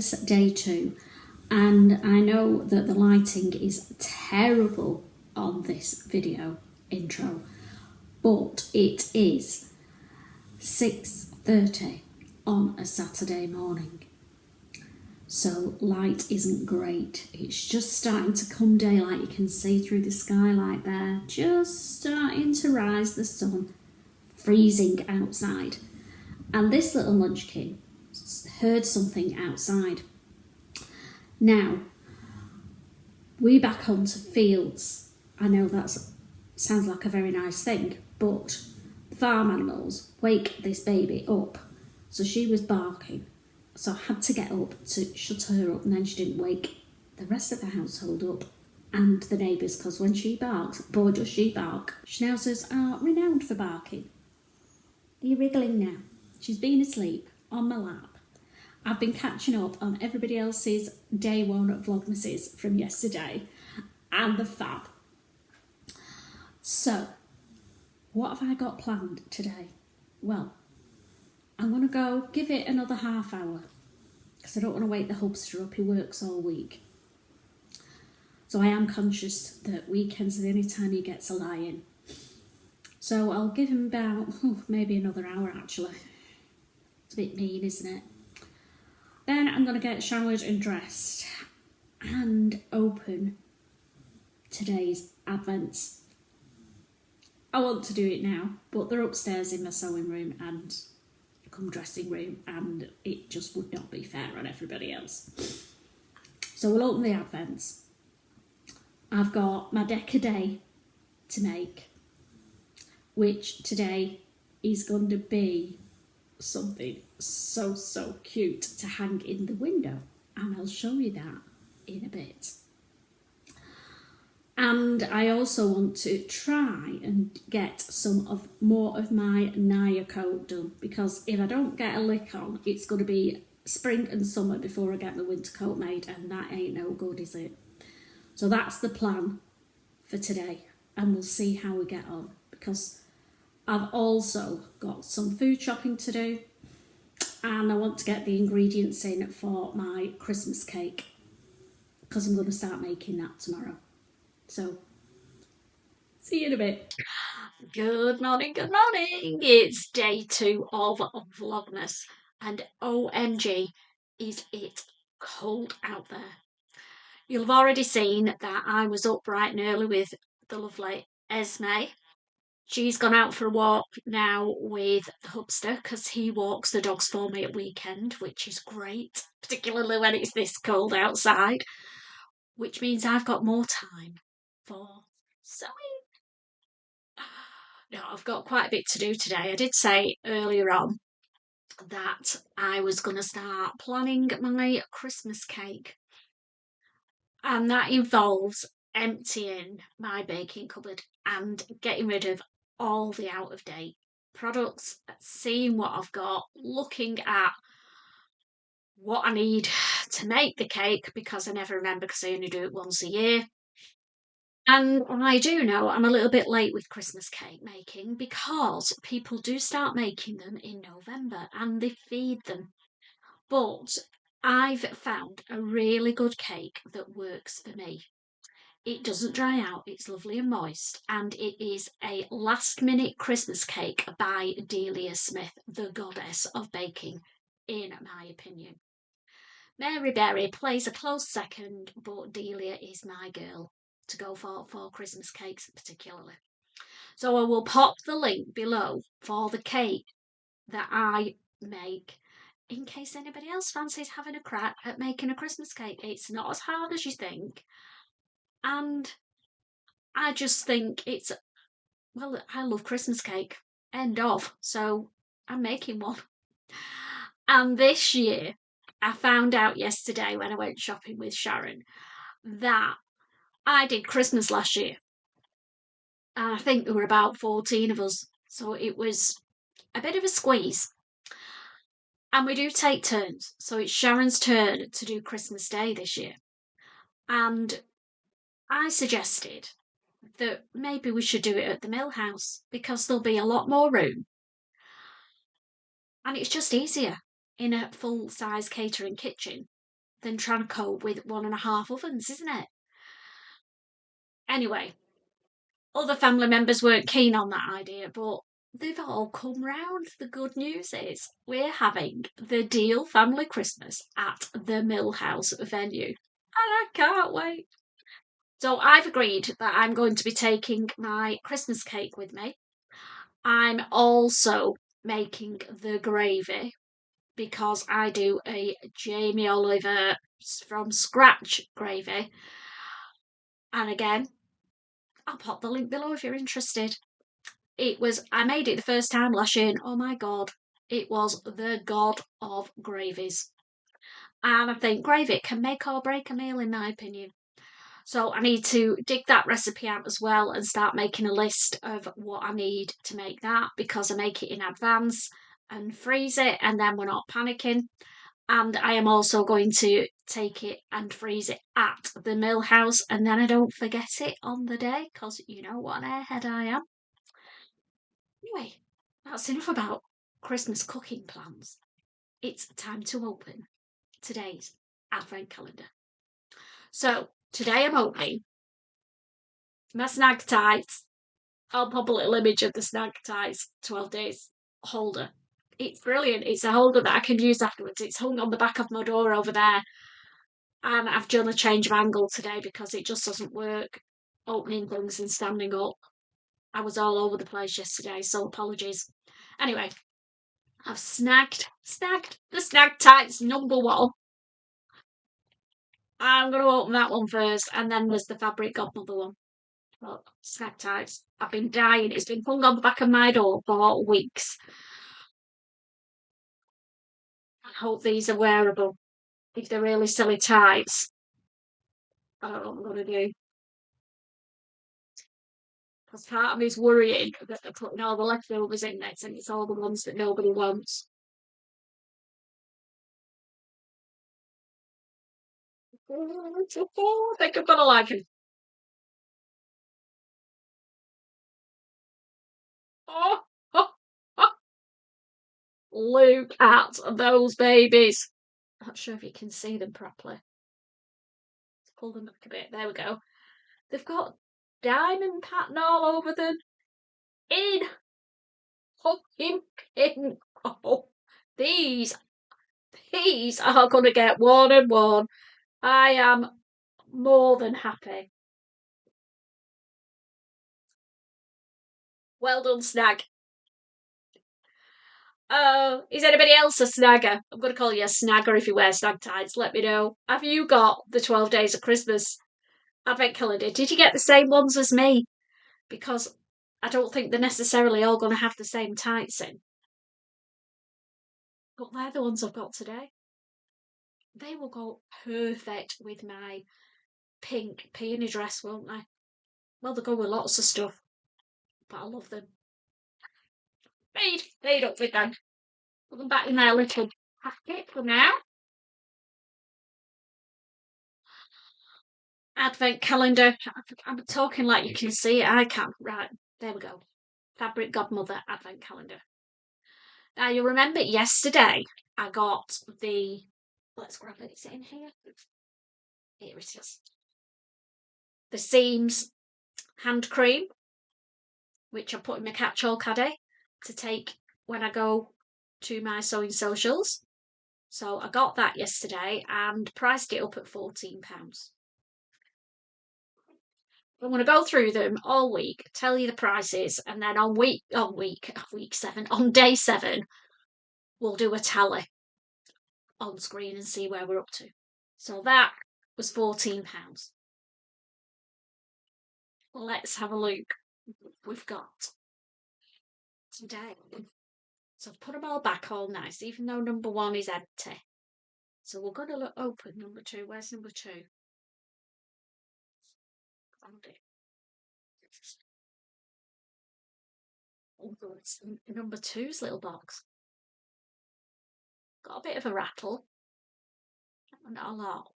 Vlogmas day 2, and I know that the lighting is terrible on this video intro, but it is 6:30 on a Saturday morning, so light isn't great. It's just starting to come daylight. You can see through the skylight there, just starting to rise the sun, freezing outside. And this little munchkin heard something outside. Now, we back onto fields. I know that sounds like a very nice thing, but the farm animals wake this baby up. So she was barking. So I had to get up to shut her up, and then she didn't wake the rest of the household up and the neighbours, because when she barks, boy does she bark. Schnauzers are renowned for barking. Are you wriggling now? She's been asleep on my lap. I've been catching up on everybody else's day 1 Vlogmases from yesterday and the fab. So, what have I got planned today? Well, I'm going to go give it another half hour because I don't want to wake the hubster up. He works all week. So I am conscious that weekends are the only time he gets a lie-in. So I'll give him about, maybe another hour actually. It's a bit mean, isn't it? Then I'm going to get showered and dressed and open today's advents. I want to do it now, but they're upstairs in my sewing room and dressing room, and it just would not be fair on everybody else. So we'll open the advents. I've got my deck a day to make, which today is going to be something so cute to hang in the window, and I'll show you that in a bit. And I also want to try and get some more of my Naya Coat done, because if I don't get a lick on, it's going to be spring and summer before I get my winter coat made, and that ain't no good, is it? So that's the plan for today, and we'll see how we get on, because I've also got some food shopping to do, and I want to get the ingredients in for my Christmas cake, because I'm going to start making that tomorrow. So, see you in a bit. Good morning, good morning. It's day 2 of Vlogmas, and OMG, is it cold out there. You'll have already seen that I was up bright and early with the lovely Esme. She's gone out for a walk now with the hubster, because he walks the dogs for me at weekend, which is great, particularly when it's this cold outside, which means I've got more time for sewing. Now, I've got quite a bit to do today. I did say earlier on that I was going to start planning my Christmas cake, and that involves emptying my baking cupboard and getting rid of all the out-of-date products, seeing what I've got, looking at what I need to make the cake, because I never remember, because I only do it once a year. And I do know I'm a little bit late with Christmas cake making, because people do start making them in November and they feed them. But I've found a really good cake that works for me. It doesn't dry out, it's lovely and moist, and it is a last-minute Christmas cake by Delia Smith, the goddess of baking, in my opinion. Mary Berry plays a close second, but Delia is my girl to go for Christmas cakes particularly. So I will pop the link below for the cake that I make, in case anybody else fancies having a crack at making a Christmas cake. It's not as hard as you think, and I just think it's, well, I love Christmas cake, end of, so I'm making one. And this year, I found out yesterday when I went shopping with Sharon that I did Christmas last year, and I think there were about 14 of us, so it was a bit of a squeeze. And we do take turns, so it's Sharon's turn to do Christmas Day this year. And I suggested that maybe we should do it at the Mill House, because there'll be a lot more room, and it's just easier in a full-size catering kitchen than trying to cope with 1.5 ovens, isn't it? Anyway, other family members weren't keen on that idea, but they've all come round. The good news is we're having the Deal Family Christmas at the Millhouse venue. And I can't wait. So I've agreed that I'm going to be taking my Christmas cake with me. I'm also making the gravy because I do a Jamie Oliver from scratch gravy. And again, I'll pop the link below if you're interested. I made it the first time last year, and oh my god, it was the god of gravies. And I think gravy can make or break a meal, in my opinion. So I need to dig that recipe out as well and start making a list of what I need to make that, because I make it in advance and freeze it, and then we're not panicking. And I am also going to take it and freeze it at the mill house, and then I don't forget it on the day, because you know what an airhead I am. Anyway, that's enough about Christmas cooking plans. It's time to open today's advent calendar. So today I'm opening my snag tights. I'll pop a little image of the snag tights 12 days holder. It's brilliant. It's a holder that I can use afterwards. It's hung on the back of my door over there. And I've done a change of angle today because it just doesn't work opening things and standing up. I was all over the place yesterday, so apologies. Anyway, I've snagged the snag tights #1. I'm going to open that one first, and then there's the fabric godmother one. Well, snag tights. I've been dying. It's been hung on the back of my door for weeks. I hope these are wearable. If they're really silly tights, I don't know what I'm going to do. Because part of me's worrying that they're putting all the leftovers in next, and it's all the ones that nobody wants. I think I'm gonna like them. Oh, oh, oh. Look at those babies. I'm not sure if you can see them properly. Let's pull them back a bit. There we go. They've got diamond pattern all over them. In fucking pink. Oh, these are gonna get 1 and 1. I am more than happy. Well done, Snag. Oh, is anybody else a snagger? I'm going to call you a snagger if you wear snag tights. Let me know. Have you got the 12 Days of Christmas advent calendar? Did you get the same ones as me? Because I don't think they're necessarily all going to have the same tights in. But they're the ones I've got today. They will go perfect with my pink peony dress, won't they? Well, they go with lots of stuff, but I love them. Made up with them. Put them back in their little packet for now. Advent calendar. I'm talking like you can see it. I can. Right, there we go. Fabric Godmother Advent calendar. Now, you remember yesterday I got the. Let's grab it. It's in here. Here it is. The Seams hand cream, which I put in my catch-all caddy to take when I go to my sewing socials. So I got that yesterday and priced it up at £14. I'm going to go through them all week, tell you the prices, and then on day 7, we'll do a tally on screen and see where we're up to. So that was £14. Let's have a look. We've got today. So I've put them all back all nice, even though #1 is empty. So we're going to open #2. Where's #2? Found it. Oh, it's #2's little box. Got a bit of a rattle. Not a lot.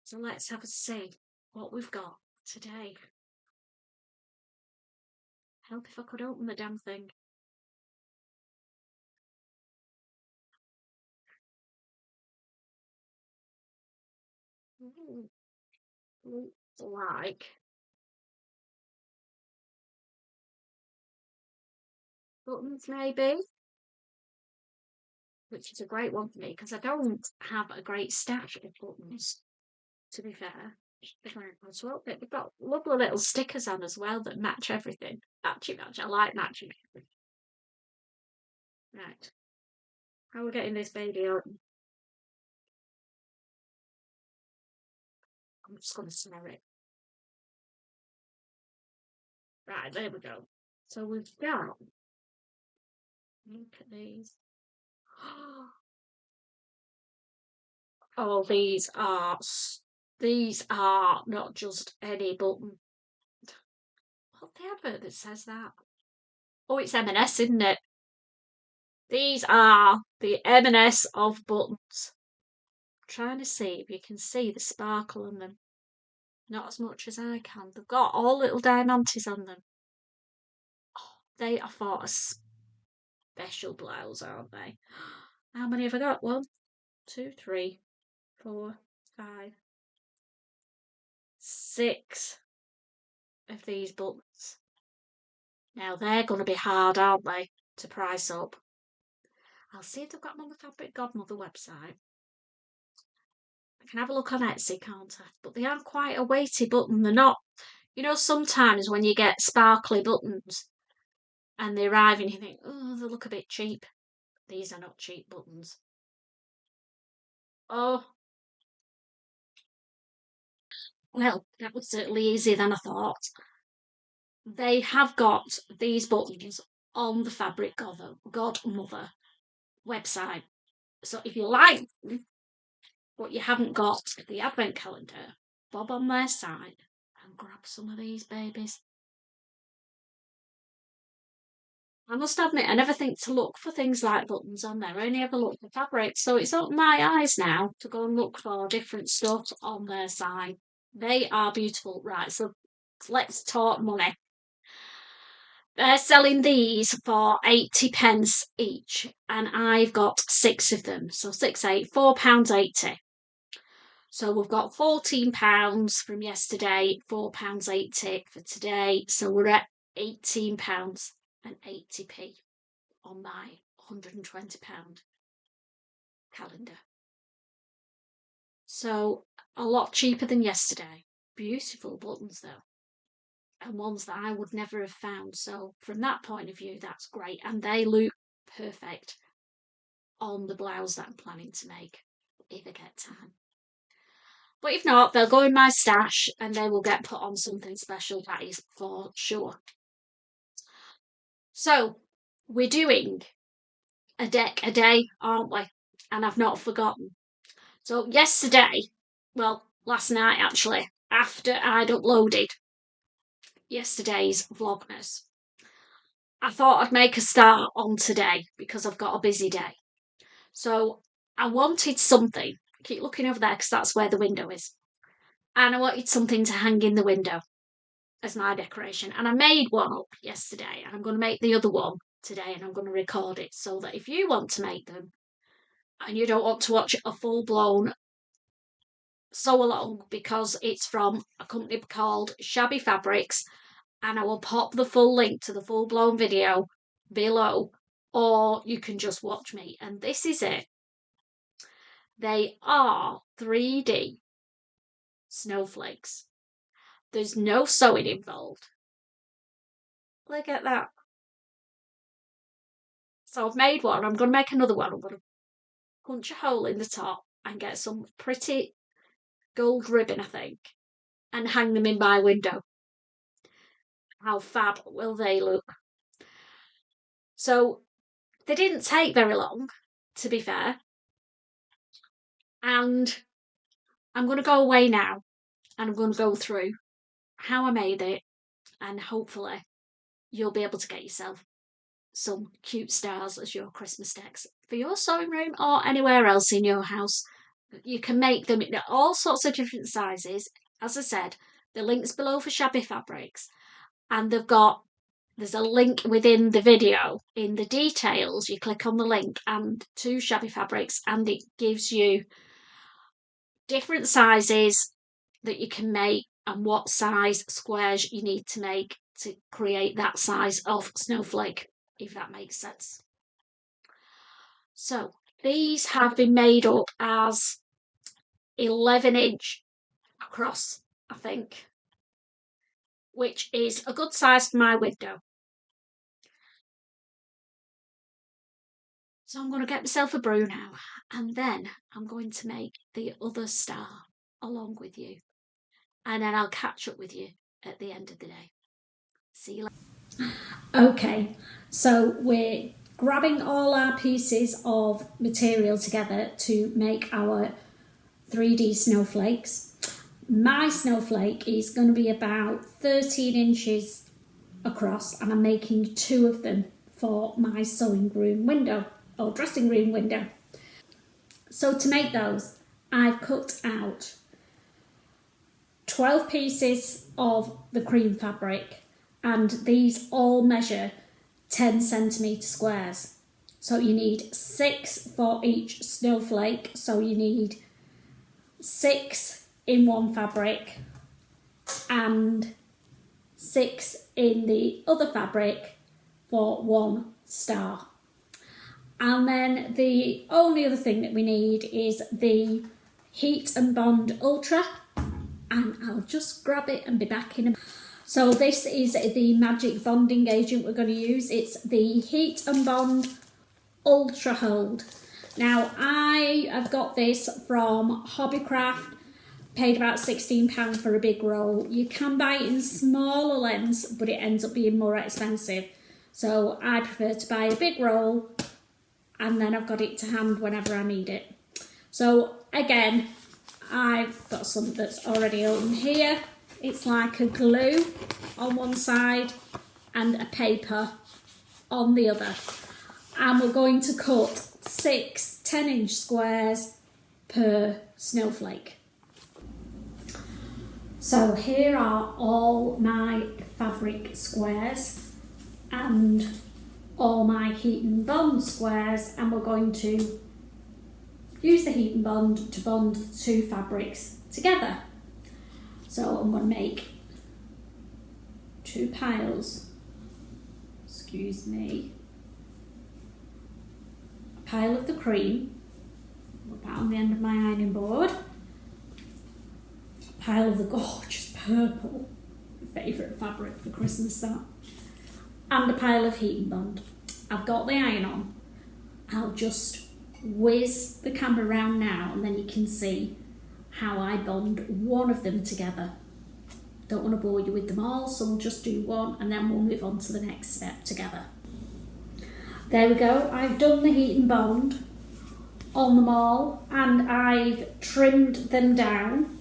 So let's have a see what we've got today. Help if I could open the damn thing. like buttons maybe, which is a great one for me because I don't have a great stash of buttons, to be fair. As well, but we've got lovely little stickers on as well that match everything. Matchy match. I like matching everything. Right. How are we getting this baby open? I'm just going to snare it. Right, there we go. So we've got. Look at these. Oh, these are not just any button. What's the advert that says that? Oh, it's M&S, isn't it? These are the M&S of buttons. I'm trying to see if you can see the sparkle on them. Not as much as I can. They've got all little diamantes on them. Oh, they are for a special blouse, aren't they? How many have I got? 1, 2, 3, 4, 5, 6 of these buttons. Now they're going to be hard, aren't they, to price up? I'll see if they've got them on the Fabric Godmother website. I can have a look on Etsy, can't I? But they are quite a weighty button. They're not, sometimes when you get sparkly buttons and they arrive and you think, oh, they look a bit cheap. These are not cheap buttons. Oh, well, that was certainly easier than I thought. They have got these buttons on the Fabric Godmother website. So if you like them, but you haven't got the advent calendar, bob on their site and grab some of these babies. I must admit, I never think to look for things like buttons on there. I only ever look for fabrics. So it's opened my eyes now to go and look for different stuff on their site. They are beautiful. Right, so let's talk money. They're selling these for 80 pence each, and I've got 6 of them. So 6, 8, £4.80. So we've got £14 from yesterday, £4.80 for today. So we're at £18.80 on my £120 calendar. So a lot cheaper than yesterday. Beautiful buttons though, and ones that I would never have found. So from that point of view, that's great. And they look perfect on the blouse that I'm planning to make if I get time. But if not, they'll go in my stash and they will get put on something special, that is for sure. So we're doing a deck a day, aren't we? And I've not forgotten. So yesterday, well, last night actually, after I'd uploaded yesterday's Vlogmas, I thought I'd make a start on today because I've got a busy day. So I wanted something. Keep looking over there because that's where the window is. And I wanted something to hang in the window as my decoration. And I made one up yesterday, and I'm going to make the other one today, and I'm going to record it so that if you want to make them and you don't want to watch a full-blown sew along, because it's from a company called Shabby Fabrics, and I will pop the full link to the full-blown video below, or you can just watch me. And this is it. They are 3D snowflakes. There's no sewing involved. Look at that. So I've made one. I'm going to make another one. I'm going to punch a hole in the top and get some pretty gold ribbon, I think, and hang them in my window. How fab will they look? So they didn't take very long, to be fair. And I'm going to go away now and I'm going to go through how I made it, and hopefully you'll be able to get yourself some cute stars as your Christmas decks for your sewing room or anywhere else in your house. You can make them in all sorts of different sizes. As I said, the link's below for Shabby Fabrics, and there's a link within the video in the details. You click on the link and to Shabby Fabrics, and it gives you different sizes that you can make and what size squares you need to make to create that size of snowflake, if that makes sense. So these have been made up as 11-inch across, I think, which is a good size for my window. So I'm going to get myself a brew now, and then I'm going to make the other star along with you, and then I'll catch up with you at the end of the day. See you later. Okay, so we're grabbing all our pieces of material together to make our 3D snowflakes. My snowflake is going to be about 13 inches across, and I'm making 2 of them for my sewing room window or dressing room window. So to make those, I've cut out 12 pieces of the cream fabric, and these all measure 10 centimetre squares. So you need 6 for each snowflake, so you need 6 in one fabric and 6 in the other fabric for 1 star. And then the only other thing that we need is the Heat and Bond Ultra, and I'll just grab it and be back in a minute. So this is the magic bonding agent we're going to use. It's the Heat and Bond Ultra Hold. Now I have got this from Hobbycraft, paid about £16 for a big roll. You can buy it in smaller lengths, but it ends up being more expensive. So I prefer to buy a big roll, and then I've got it to hand whenever I need it. So again, I've got some that's already on here. It's like a glue on one side and a paper on the other. And we're going to cut 6 10-inch squares per snowflake. So here are all my fabric squares and all my heat and bond squares, and we're going to use the heat and bond to bond the 2 fabrics together. So I'm going to make 2 piles, excuse me, a pile of the cream, put that on the end of my ironing board, a pile of the gorgeous purple, favourite fabric for Christmas that, and a pile of heat and bond. I've got the iron on. I'll just whiz the camera around now, and then you can see how I bond one of them together. Don't want to bore you with them all, so we'll just do one and then we'll move on to the next step together. There we go, I've done the heat and bond on them all, and I've trimmed them down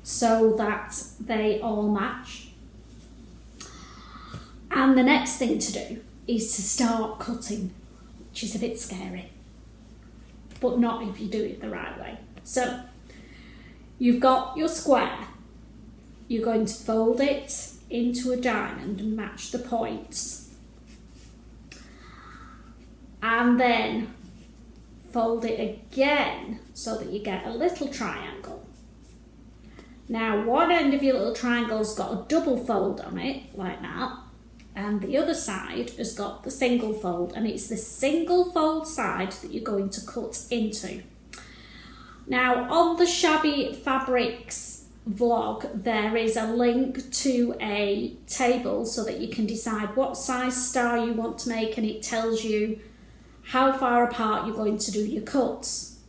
so that they all match. And the next thing to do is to start cutting, which is a bit scary, but not if you do it the right way. So you've got your square, you're going to fold it into a diamond and match the points, and then fold it again so that you get a little triangle. Now one end of your little triangle's got a double fold on it like that, and the other side has got the single fold, and it's the single fold side that you're going to cut into. Now on the Shabby Fabrics vlog there is a link to a table so that you can decide what size star you want to make, and it tells you how far apart you're going to do your cuts.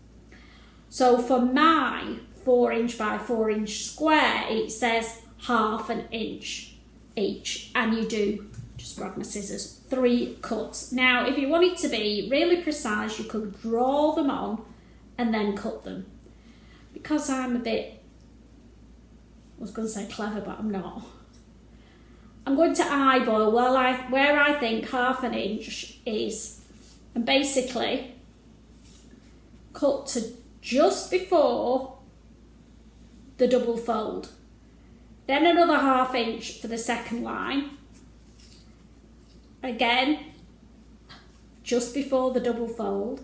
So for my 4-inch by 4-inch square it says ½ an inch each, and you do, just grab my scissors, 3 cuts. Now if you wanted to be really precise you could draw them on and then cut them. Because I'm a bit, I was going to say clever but I'm not, I'm going to eyeball where I think ½ an inch is, and basically cut to just before the double fold. Then another ½ inch for the second line. Again, just before the double fold.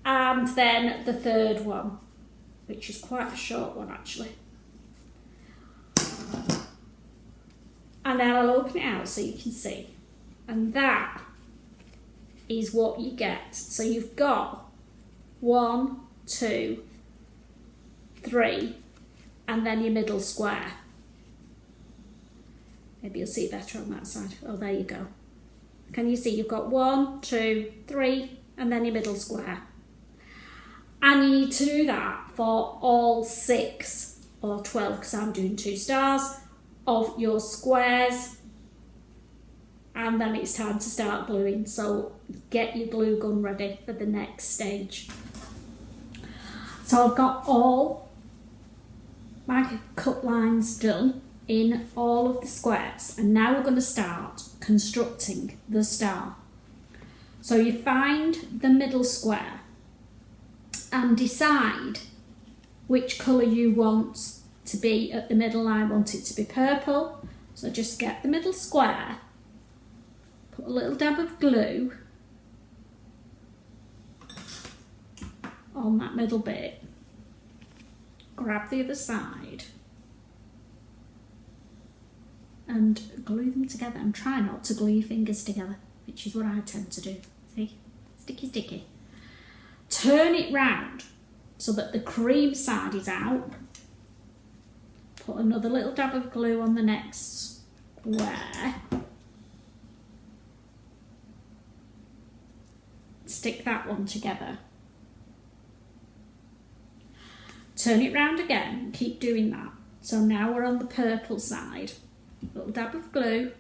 And then the third one. which is quite a short one actually. And then I'll open it out so you can see. And that is what you get. So you've got 1, 2, 3, and then your middle square. Maybe you'll see better on that side. Oh, there you go. Can you see? You've got 1, 2, 3, and then your middle square. And you need to do that for all 6 or 12, because I'm doing 2 stars, of your squares. And then it's time to start gluing. So get your glue gun ready for the next stage. So I've got all my cut lines done in all of the squares, and now we're going to start constructing the star. So you find the middle square and decide which colour you want to be at the middle. I want it to be purple, so just get the middle square, put a little dab of glue on that middle bit, grab the other side and glue them together, and try not to glue your fingers together, which is what I tend to do. See? Sticky, sticky. Turn it round so that the cream side is out. Put another little dab of glue on the next square. Stick that one together. Turn it round again, keep doing that. So now we're on the purple side. Little dab of glue.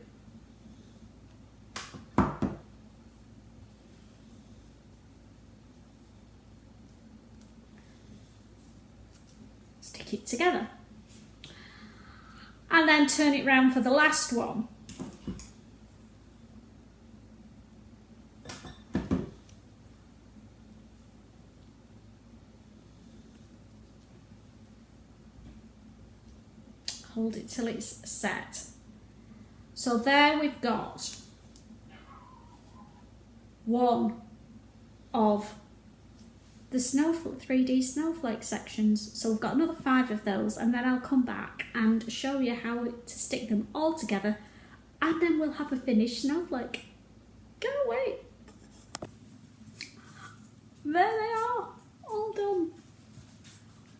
Stick it together. And then turn it round for the last one. Hold it till it's set. So there we've got one of the 3D snowflake sections. So we've got another 5 of those, and then I'll come back and show you how to stick them all together, and then we'll have a finished snowflake. Can't wait. There they are, all done.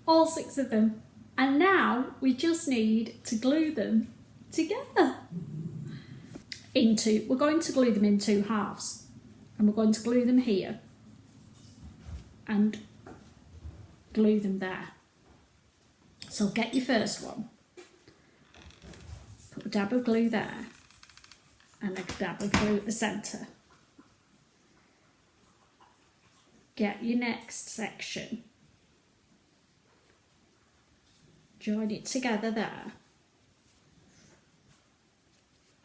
All 6 of them. And now we just need to glue them together. We're going to glue them in 2 halves, and we're going to glue them here and glue them there. So get your first one, put a dab of glue there and a dab of glue at the centre. Get your next section, join it together there,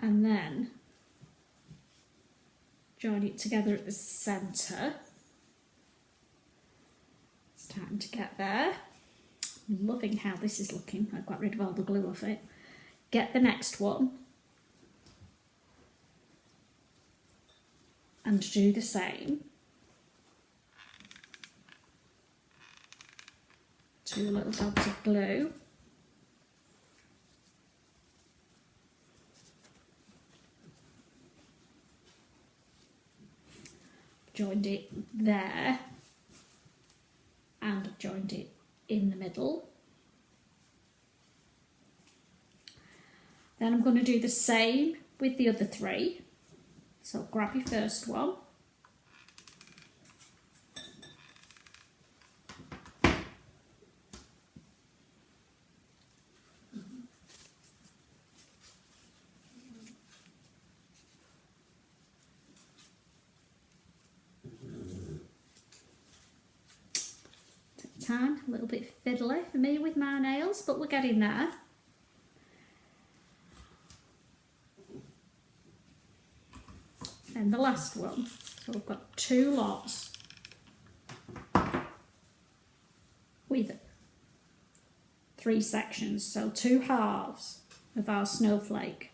and then join it together at the centre. It's time to get there. I'm loving how this is looking. I've got rid of all the glue off it. Get the next one and do the same. 2 little dabs of glue. Joined it there, and I've joined it in the middle. Then I'm going to do the same with the other 3. So grab your first one. Time, a little bit fiddly for me with my nails, but we're getting there. And the last one. So we've got 2 lots with 3 sections, so 2 halves of our snowflake.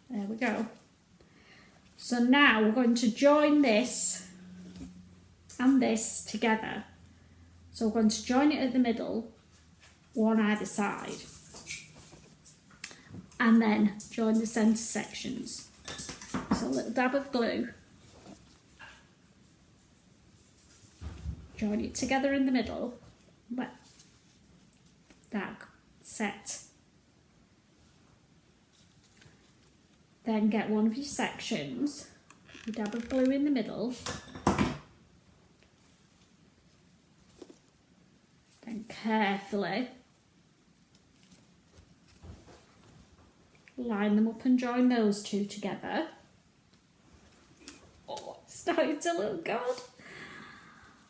There we go. So now we're going to join this and this together. So we're going to join it at the middle, one either side, and then join the centre sections. So a little dab of glue, join it together in the middle, let that set. Then get one of your sections, a dab of glue in the middle, then carefully line them up and join those two together. Oh, it's starting to look good.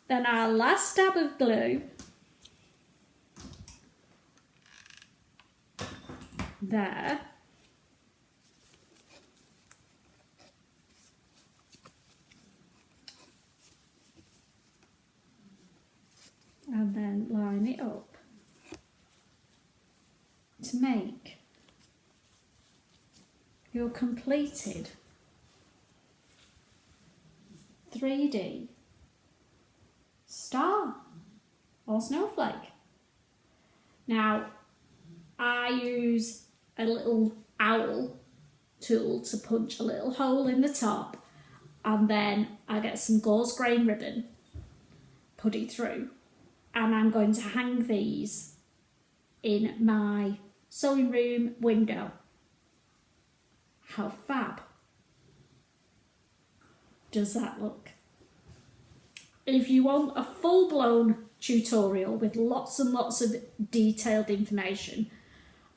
Then our last dab of glue, there. And then line it up to make your completed 3D star or snowflake. Now, I use a little owl tool to punch a little hole in the top, and then I get some gauze grain ribbon, put it through, and I'm going to hang these in my sewing room window. How fab does that look? If you want a full-blown tutorial with lots and lots of detailed information,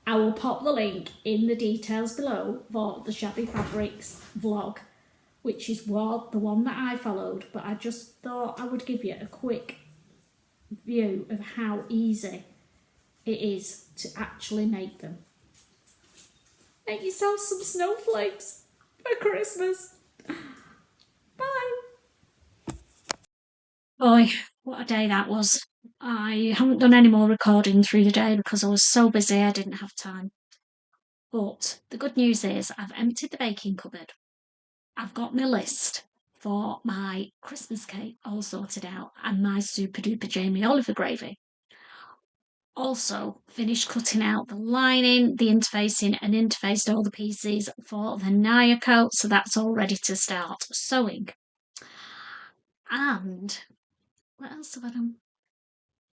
I will pop the link in the details below for the Shabby Fabrics vlog, which is the one that I followed, but I just thought I would give you a quick view of how easy it is to actually make them. Make yourself some snowflakes for Christmas. Bye. Boy, what a day that was. I haven't done any more recording through the day because I was so busy I didn't have time. But the good news is I've emptied the baking cupboard. I've got my list for my Christmas cake all sorted out and my super duper Jamie Oliver gravy. Also finished cutting out the lining, the interfacing, and interfaced all the pieces for the Naya Coat, so that's all ready to start sewing. And what else have I done?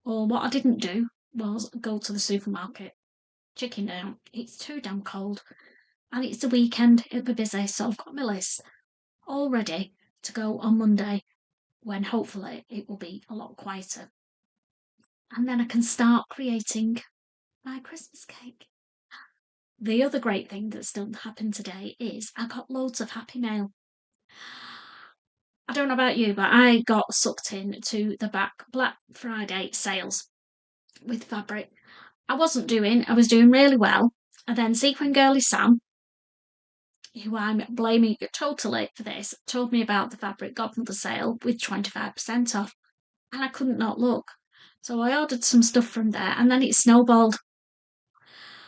Well, what I didn't do was go to the supermarket. Chicken out. It's too damn cold. And it's the weekend, it'll be busy, so I've got my list all ready to go on Monday when hopefully it will be a lot quieter. And then I can start creating my Christmas cake. The other great thing that's done happen today is I got loads of happy mail. I don't know about you, but I got sucked in to the Black Friday sales with fabric. I was doing really well. And then Sequin Girly Sam, who I'm blaming totally for this, told me about the Fabric Godmother sale with 25% off. And I couldn't not look. So I ordered some stuff from there and then it snowballed.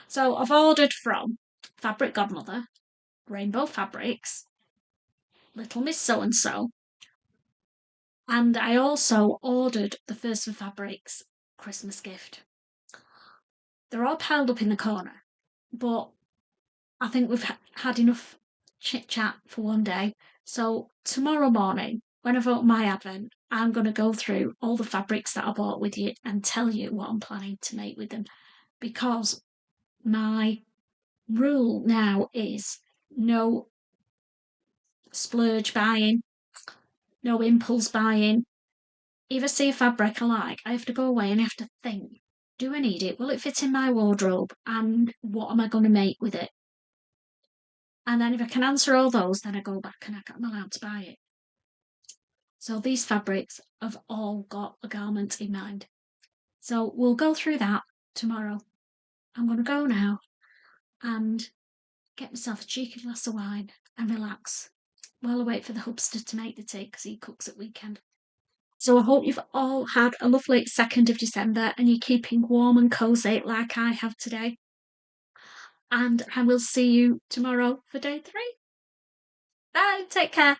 So I've ordered from Fabric Godmother, Rainbow Fabrics, Little Miss So-and-so, and I also ordered the First for Fabrics Christmas gift. They're all piled up in the corner, but I think we've had enough chit-chat for one day. So tomorrow morning, when I've opened my advent, I'm going to go through all the fabrics that I bought with you and tell you what I'm planning to make with them, because my rule now is no splurge buying, no impulse buying. If I see a fabric I like, I have to go away and I have to think, do I need it? Will it fit in my wardrobe? And what am I going to make with it? And then if I can answer all those, then I go back and I'm allowed to buy it. So these fabrics have all got a garment in mind. So we'll go through that tomorrow. I'm going to go now and get myself a cheeky glass of wine and relax while I wait for the hubster to make the tea because he cooks at weekend. So I hope you've all had a lovely 2nd of December and you're keeping warm and cosy like I have today. And I will see you tomorrow for day 3. Bye, take care.